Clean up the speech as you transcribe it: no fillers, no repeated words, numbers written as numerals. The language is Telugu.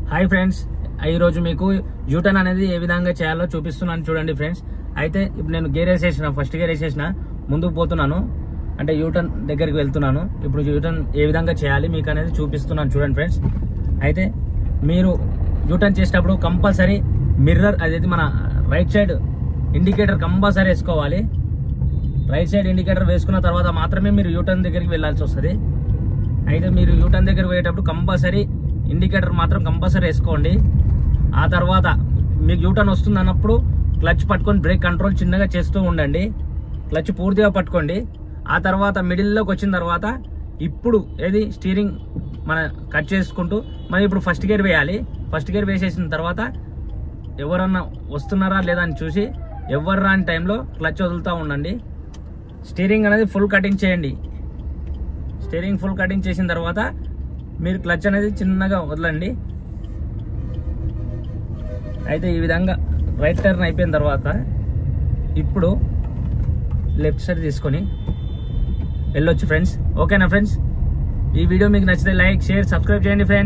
హాయ్ ఫ్రెండ్స్, ఈరోజు మీకు యూటర్న్ అనేది ఏ విధంగా చేయాలో చూపిస్తున్నాను చూడండి ఫ్రెండ్స్. అయితే ఇప్పుడు నేను గేర్ వేసేసిన, ఫస్ట్ గేర్ వేసేసిన, ముందుకు పోతున్నాను అంటే యూటర్న్ దగ్గరికి వెళ్తున్నాను. ఇప్పుడు యూటర్న్ ఏ విధంగా చేయాలి మీకు అనేది చూపిస్తున్నాను చూడండి ఫ్రెండ్స్. అయితే మీరు యూటర్న్ చేసేటప్పుడు కంపల్సరీ మిర్రర్ అదేది మన రైట్ సైడ్ ఇండికేటర్ కంపల్సరీ వేసుకోవాలి. రైట్ సైడ్ ఇండికేటర్ వేసుకున్న తర్వాత మాత్రమే మీరు యూటర్న్ దగ్గరికి వెళ్ళాల్సి వస్తుంది. అయితే మీరు యూటర్న్ దగ్గరికి పోయేటప్పుడు కంపల్సరీ ఇండికేటర్ మాత్రం కంపల్సరీ వేసుకోండి. ఆ తర్వాత మీకు యూటర్న్ వస్తుంది అన్నప్పుడు క్లచ్ పట్టుకొని బ్రేక్ కంట్రోల్ చిన్నగా చేస్తూ ఉండండి. క్లచ్ పూర్తిగా పట్టుకోండి. ఆ తర్వాత మిడిల్లోకి వచ్చిన తర్వాత ఇప్పుడు ఏది స్టీరింగ్ మన కట్ చేసుకుంటూ మనం ఇప్పుడు ఫస్ట్ గేర్ వేయాలి. ఫస్ట్ గేర్ వేసేసిన తర్వాత ఎవరన్నా వస్తున్నారా లేదా అని చూసి ఎవరు రాని టైంలో క్లచ్ వదులుతూ ఉండండి. స్టీరింగ్ అనేది ఫుల్ కటింగ్ చేయండి. స్టీరింగ్ ఫుల్ కటింగ్ చేసిన తర్వాత మీరు క్లచ్ అనేది చిన్నగా వదలండి. అయితే ఈ విధంగా రైట్ టర్న్ అయిపోయిన తర్వాత ఇప్పుడు లెఫ్ట్ సైడ్ తీసుకొని వెళ్ళొచ్చు ఫ్రెండ్స్. ఓకేనా ఫ్రెండ్స్? ఈ వీడియో మీకు నచ్చితే లైక్, షేర్, సబ్స్క్రైబ్ చేయండి ఫ్రెండ్స్.